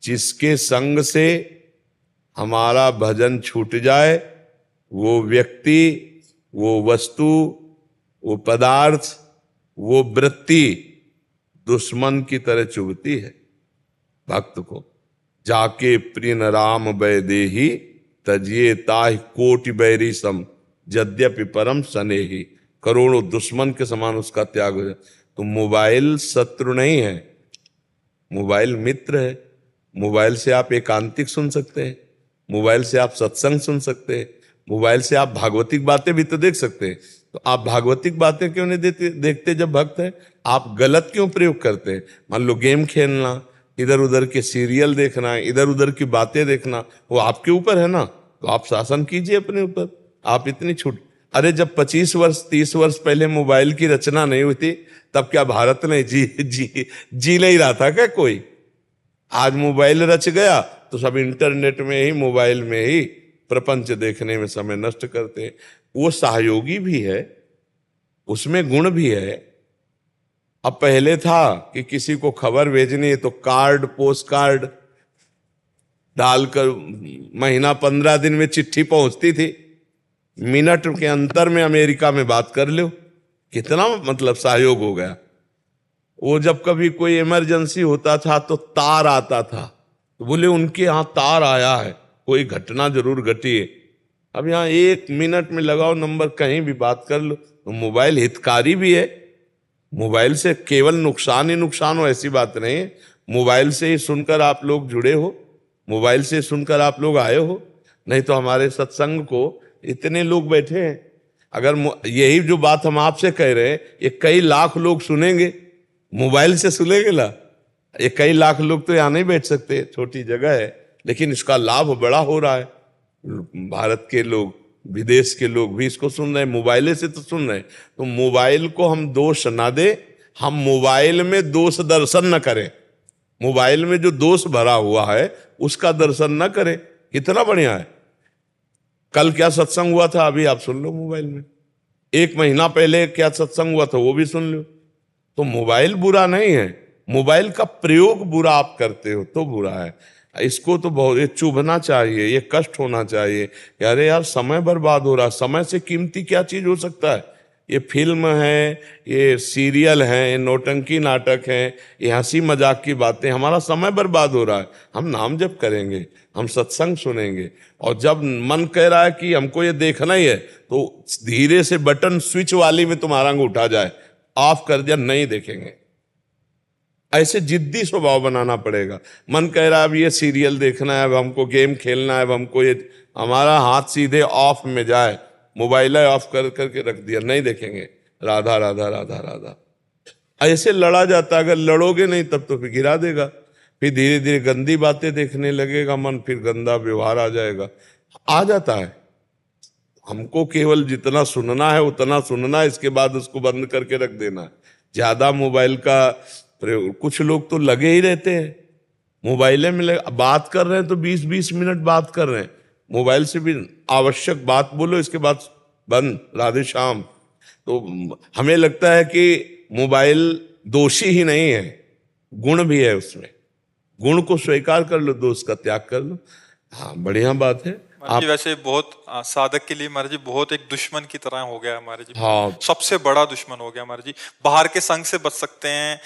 जिसके संग से हमारा भजन छूट जाए, वो व्यक्ति, वो वस्तु, वो पदार्थ, वो वृत्ति दुश्मन की तरह चुभती है भक्त को। जाके प्रिय राम वैदेही, तजिए ताहि कोटि बैरी सम, यद्यपि परम स्नेही। करोड़ों दुश्मन के समान उसका त्याग हो जाए। तो मोबाइल शत्रु नहीं है, मोबाइल मित्र है। मोबाइल से आप एकांतिक सुन सकते हैं, मोबाइल से आप सत्संग सुन सकते हैं, मोबाइल से आप भागवतिक बातें भी तो देख सकते हैं। तो आप भागवतिक बातें क्यों नहीं देखते जब भक्त हैं? आप गलत क्यों प्रयोग करते हैं? मान लो गेम खेलना, इधर उधर के सीरियल देखना, इधर उधर की बातें देखना, वो आपके ऊपर है ना। तो आप शासन कीजिए अपने ऊपर। आप इतनी छूट, अरे जब 25 वर्ष 30 वर्ष पहले मोबाइल की रचना नहीं हुई थी, तब क्या भारत ने जी नहीं रहा था क्या कोई? आज मोबाइल रच गया तो सब इंटरनेट में ही, मोबाइल में ही प्रपंच देखने में समय नष्ट करते हैं। वो सहयोगी भी है, उसमें गुण भी है। अब पहले था कि किसी को खबर भेजनी है तो कार्ड, पोस्ट कार्ड डालकर महीना 15 दिन में चिट्ठी पहुंचती थी, मिनट के अंतर में अमेरिका में बात कर लो। कितना मतलब सहयोग हो गया। वो जब कभी कोई इमरजेंसी होता था तो तार आता था, तो बोले उनके यहाँ तार आया है, कोई घटना जरूर घटी है। अब यहाँ 1 मिनट में लगाओ नंबर, कहीं भी बात कर लो। तो मोबाइल हितकारी भी है, मोबाइल से केवल नुकसान ही नुकसान हो ऐसी बात नहीं है। मोबाइल से ही सुनकर आप लोग जुड़े हो, मोबाइल से सुनकर आप लोग आए हो, नहीं तो हमारे सत्संग को इतने लोग बैठे हैं। अगर यही जो बात हम आपसे कह रहे हैं ये कई लाख लोग सुनेंगे, मोबाइल से सुनेंगे ला, ये कई लाख लोग तो यहाँ नहीं बैठ सकते, छोटी जगह है, लेकिन इसका लाभ बड़ा हो रहा है। भारत के लोग, विदेश के लोग भी इसको सुन रहे हैं, मोबाइल से तो सुन रहे हैं। तो मोबाइल को हम दोष ना दे, हम मोबाइल में दोष दर्शन न करें, मोबाइल में जो दोष भरा हुआ है उसका दर्शन न करें। कितना बढ़िया है। कल क्या सत्संग हुआ था अभी आप सुन लो मोबाइल में, 1 महीना पहले क्या सत्संग हुआ था वो भी सुन लो। तो मोबाइल बुरा नहीं है, मोबाइल का प्रयोग बुरा आप करते हो तो बुरा है। इसको तो बहुत ये चुभना चाहिए, ये कष्ट होना चाहिए कि अरे यार समय बर्बाद हो रहा। समय से कीमती क्या चीज हो सकता है? ये फिल्म है, ये सीरियल है, नौटंकी नाटक है, ये हंसी मजाक की बातें, हमारा समय बर्बाद हो रहा है। हम नाम जप करेंगे, हम सत्संग सुनेंगे, और जब मन कह रहा है कि हमको ये देखना ही है तो धीरे से बटन स्विच वाली में तुम्हारा अंगूठा जाए, ऑफ कर दिया, नहीं देखेंगे। ऐसे जिद्दी स्वभाव बनाना पड़ेगा। मन कह रहा है अब ये सीरियल देखना है, अब हमको गेम खेलना है, अब हमको ये, हमारा हाथ सीधे ऑफ में जाए, मोबाइल ऑफ कर करके रख दिया, नहीं देखेंगे, राधा राधा राधा राधा। ऐसे लड़ा जाता है। अगर लड़ोगे नहीं तब तो फिर गिरा देगा, फिर धीरे धीरे गंदी बातें देखने लगेगा मन, फिर गंदा व्यवहार आ जाएगा, आ जाता है। हमको केवल जितना सुनना है उतना सुनना है, इसके बाद उसको बंद करके रख देना है। ज्यादा मोबाइल का प्रयोग, कुछ लोग तो लगे ही रहते हैं मोबाइल में, बात कर रहे हैं तो 20-20 मिनट बात कर रहे हैं मोबाइल से भी। आवश्यक बात बोलो, इसके बाद बंद, राधे श्याम। तो हमें लगता है कि मोबाइल दोषी ही नहीं है, गुण भी है उसमें। गुण को स्वीकार कर लो, दोष का त्याग कर लो। हाँ, बढ़िया बात है। आप वैसे बहुत साधक के लिए महाराज जी बहुत एक दुश्मन की तरह हो गया हमारे जी। हाँ, सबसे बड़ा दुश्मन हो गया महाराज जी। बाहर के संग से बच सकते हैं,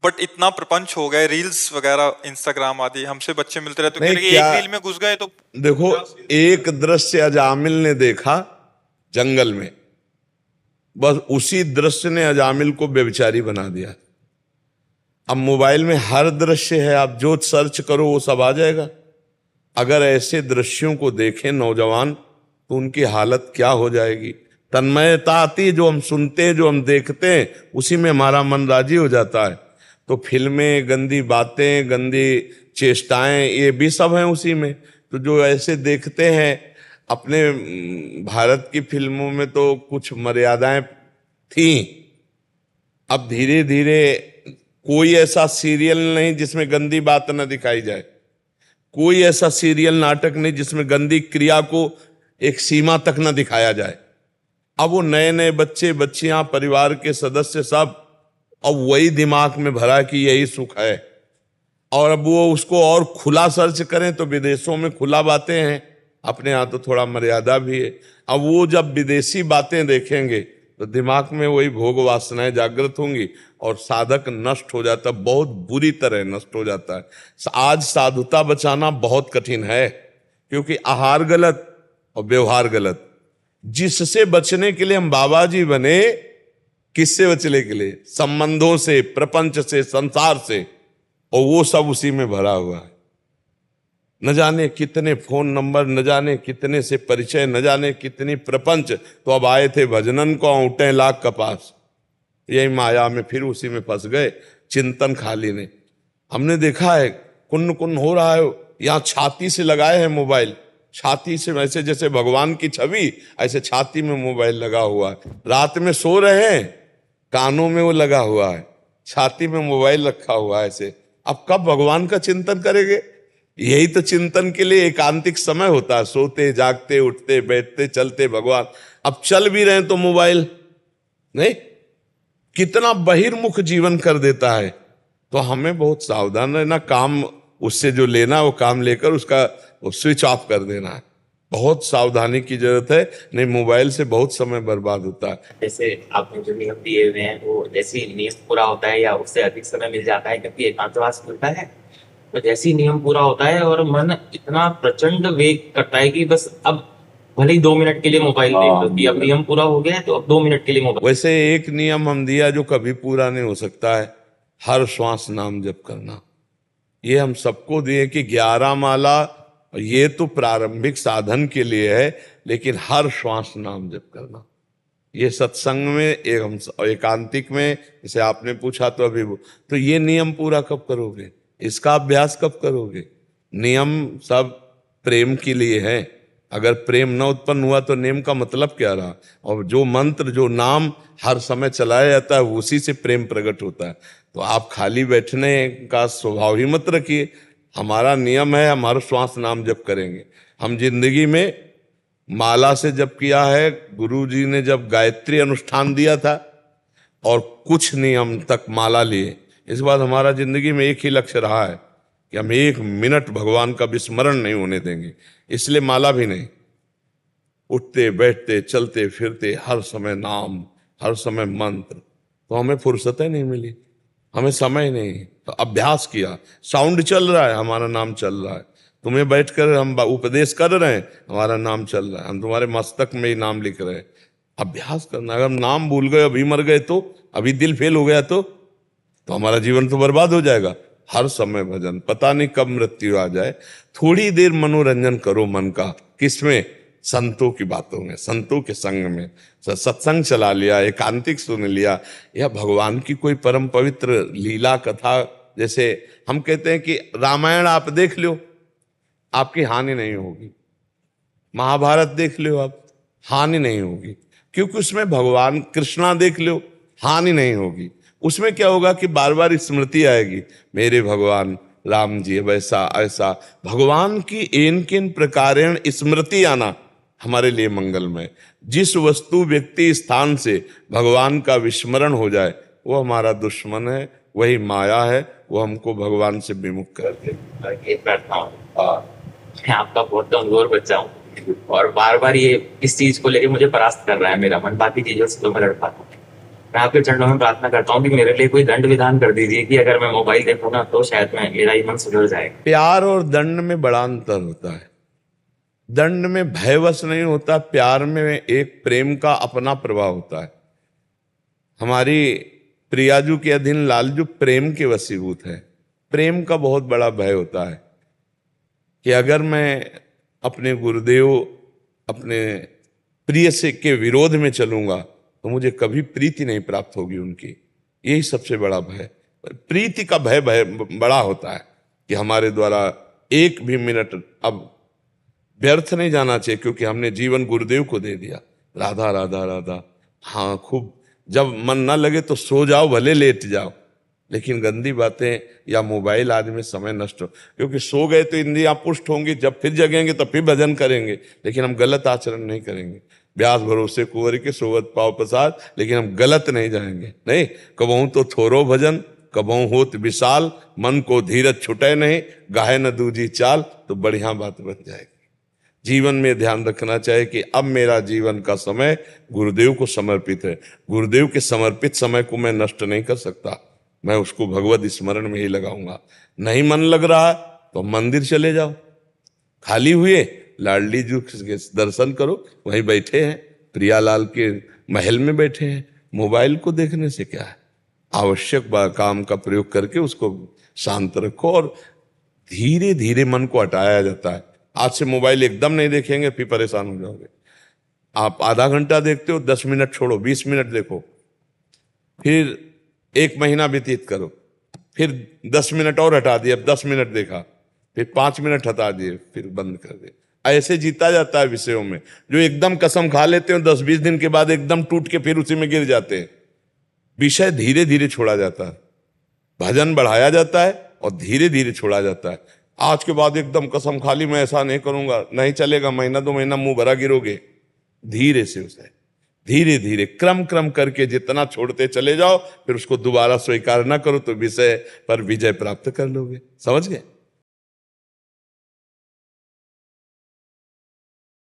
बट इतना प्रपंच हो गए, रील्स वगैरह इंस्टाग्राम आदि, हमसे बच्चे मिलते रहते हैं, एक रील में घुस गए तो देखो, एक दृश्य अजामिल ने देखा जंगल में, बस उसी दृश्य ने अजामिल को बेविचारी बना दिया। अब मोबाइल में हर दृश्य है, आप जो सर्च करो वो सब आ जाएगा। अगर ऐसे दृश्यों को देखें नौजवान तो उनकी हालत क्या हो जाएगी। तन्मयता आती, जो हम सुनते हैं, जो हम देखते हैं, उसी में हमारा मन राजी हो जाता है। तो फिल्में, गंदी बातें, गंदी चेष्टाएं, ये भी सब हैं उसी में। तो जो ऐसे देखते हैं, अपने भारत की फिल्मों में तो कुछ मर्यादाएं थी, अब धीरे धीरे कोई ऐसा सीरियल नहीं जिसमें गंदी बात न दिखाई जाए, कोई ऐसा सीरियल नाटक नहीं जिसमें गंदी क्रिया को एक सीमा तक न दिखाया जाए। अब वो नए नए बच्चे बच्चियां, परिवार के सदस्य सब, अब वही दिमाग में भरा कि यही सुख है। और अब वो उसको और खुला सर्च करें तो विदेशों में खुला बातें हैं, अपने यहाँ तो थोड़ा मर्यादा भी है। अब वो जब विदेशी बातें देखेंगे तो दिमाग में वही भोग वासनाएं जागृत होंगी और साधक नष्ट हो जाता, बहुत बुरी तरह नष्ट हो जाता है। आज साधुता बचाना बहुत कठिन है, क्योंकि आहार गलत और व्यवहार गलत। जिससे बचने के लिए हम बाबा जी बने, किससे बचने के लिए? संबंधों से, प्रपंच से, संसार से, और वो सब उसी में भरा हुआ है। न जाने कितने फोन नंबर, न जाने कितने से परिचय, न जाने कितनी प्रपंच। तो अब आए थे भजनन को औंटे लाख कपास, यही माया में फिर उसी में फंस गए। चिंतन खाली ने हमने देखा है, कुन्न कुन्न हो रहा है। यहाँ छाती से लगाए हैं मोबाइल, छाती से, वैसे जैसे भगवान की छवि, ऐसे छाती में मोबाइल लगा हुआ है। रात में सो रहे हैं, कानों में वो लगा हुआ है, छाती में मोबाइल रखा हुआ है ऐसे। अब कब भगवान का चिंतन करेंगे? यही तो चिंतन के लिए एकांतिक समय होता है, सोते जागते उठते बैठते चलते भगवान। अब चल भी रहे हैं तो मोबाइल नहीं, कितना बहिर्मुख जीवन कर देता है। तो हमें बहुत सावधान रहना, काम उससे जो लेना वो काम लेकर उसका स्विच ऑफ कर देना है। बहुत सावधानी की जरूरत है, नहीं मोबाइल से बहुत समय बर्बाद होता है। जैसे आपने जो नियम दिए हुए हैं वो जैसे ही नियम पूरा होता है या उससे अधिक समय मिल जाता है, क्योंकि एकांतवास मिलता है, तो जैसे ही नियम पूरा होता है और मन इतना प्रचंड वेग करता है कि बस अब भले ही 2 मिनट के लिए मोबाइल देख लो, कि अब नियम पूरा हो गया है तो अब 2 मिनट के लिए मोबाइल। वैसे एक नियम हम दिया जो कभी पूरा नहीं हो सकता है, हर श्वास नाम जप करना। ये हम सबको दिए कि 11 माला, ये तो प्रारंभिक साधन के लिए है, लेकिन हर श्वास नाम जप करना। ये सत्संग में एक हम एकांतिक में, जैसे आपने पूछा तो अभी तो ये नियम पूरा कब करोगे? इसका अभ्यास कब करोगे? नियम सब प्रेम के लिए है। अगर प्रेम न उत्पन्न हुआ तो नियम का मतलब क्या रहा? और जो मंत्र, जो नाम हर समय चलाया जाता है, उसी से प्रेम प्रकट होता है। तो आप खाली बैठने का स्वभाव ही मत रखिए। हमारा नियम है, हम हर श्वास नाम जप करेंगे। हम जिंदगी में माला से जप किया है, गुरु जी ने जब गायत्री अनुष्ठान दिया था और कुछ नियम तक माला लिए। इस बार हमारा जिंदगी में एक ही लक्ष्य रहा है कि हम 1 मिनट भगवान का विस्मरण नहीं होने देंगे, इसलिए माला भी नहीं। उठते बैठते चलते फिरते हर समय नाम, हर समय मंत्र। तो हमें फुर्सत नहीं मिली, हमें समय नहीं, तो अभ्यास किया। साउंड चल रहा है, हमारा नाम चल रहा है। तुम्हें बैठकर हम उपदेश कर रहे हैं, हमारा नाम चल रहा है। हम तुम्हारे मस्तक में ही नाम लिख रहे हैं। अभ्यास करना। अगर हम नाम भूल गए, अभी मर गए, तो अभी दिल फेल हो गया तो हमारा जीवन तो बर्बाद हो जाएगा। हर समय भजन, पता नहीं कब मृत्यु आ जाए। थोड़ी देर मनोरंजन करो मन का, किसमें? संतों की बातों में, संतों के संग में। सत्संग चला लिया, एकांतिक सुन लिया, या भगवान की कोई परम पवित्र लीला कथा। जैसे हम कहते हैं कि रामायण आप देख लो, आपकी हानि नहीं होगी। महाभारत देख लो आप, हानि नहीं होगी, क्योंकि उसमें भगवान कृष्णा देख लो, हानि नहीं होगी। उसमें क्या होगा कि बार बार स्मृति आएगी, मेरे भगवान राम जी वैसा ऐसा। भगवान की एन किन प्रकारेण स्मृति आना हमारे लिए मंगलमय। जिस वस्तु व्यक्ति स्थान से भगवान का विस्मरण हो जाए, वो हमारा दुश्मन है, वही माया है, वो हमको भगवान से विमुख कर दे। मैं आपका बहुत कमजोर बच्चा हूँ और बार बार ये इस चीज को लेके मुझे परास्त कर रहा है मेरा मन, बाकी चीजों से तो मैं लड़ पाता हूँ। मैं आपके चरणों में प्रार्थना करता हूँ कि मेरे लिए कोई दंड विधान कर दीजिए कि अगर मैं मोबाइल देखूंगा तो शायद मेरा ही मन सुधर जाएगा। प्यार और दंड में बड़ा अंतर होता है। दंड में भयवश नहीं होता, प्यार में एक प्रेम का अपना प्रभाव होता है। हमारी प्रियाजू के अधीन लालजू प्रेम के वशीभूत है। प्रेम का बहुत बड़ा भय होता है कि अगर मैं अपने गुरुदेव, अपने प्रिय से के विरोध में चलूंगा तो मुझे कभी प्रीति नहीं प्राप्त होगी उनकी। यही सबसे बड़ा भय। प्रीति का भय बड़ा होता है कि हमारे द्वारा एक भी मिनट अब व्यर्थ नहीं जाना चाहिए, क्योंकि हमने जीवन गुरुदेव को दे दिया। राधा राधा राधा, हाँ खूब, जब मन ना लगे तो सो जाओ, भले लेट जाओ, लेकिन गंदी बातें या मोबाइल आदि में समय नष्ट हो। क्योंकि सो गए तो इंद्रियां पुष्ट होंगी, जब फिर जगेंगे तो फिर भजन करेंगे, लेकिन हम गलत आचरण नहीं करेंगे। व्यास भरोसे कुंवर के सोवत पाव प्रसाद, लेकिन हम गलत नहीं जाएंगे। नहीं, कबहू तो थोरो भजन, कबहू होत विशाल, मन को धीरज छुटे नहीं, गाहे न दूजी चाल, तो बढ़िया बात बन जाएगी। जीवन में ध्यान रखना चाहिए कि अब मेरा जीवन का समय गुरुदेव को समर्पित है। गुरुदेव के समर्पित समय को मैं नष्ट नहीं कर सकता, मैं उसको भगवत स्मरण में ही लगाऊंगा। नहीं मन लग रहा तो मंदिर चले जाओ, खाली हुए लाडली जी के दर्शन करो, वहीं बैठे हैं, प्रियालाल के महल में बैठे हैं। मोबाइल को देखने से क्या है, आवश्यक काम का प्रयोग करके उसको शांत रखो, और धीरे धीरे मन को हटाया जाता है। आज से मोबाइल एकदम नहीं देखेंगे, फिर परेशान हो जाओगे। आप आधा घंटा देखते हो, 10 मिनट छोड़ो, 20 मिनट देखो, फिर 1 महीना व्यतीत करो, फिर 10 मिनट और हटा दिए, अब 10 मिनट देखा, फिर 5 मिनट हटा दिए, फिर बंद कर दिए। ऐसे जीता जाता है विषयों में। जो एकदम कसम खा लेते हो, 10-20 दिन के बाद एकदम टूट के फिर उसी में गिर जाते हैं। विषय धीरे धीरे छोड़ा जाता है, भजन बढ़ाया जाता है और धीरे धीरे छोड़ा जाता है। आज के बाद एकदम कसम खा ली मैं ऐसा नहीं करूंगा, नहीं चलेगा, महीना 2 महीना मुंह भरा गिरोगे। धीरे से उसे धीरे धीरे क्रम करके जितना छोड़ते चले जाओ, फिर उसको दोबारा स्वीकार ना करो तो विषय पर विजय प्राप्त कर लोगे। समझ गए?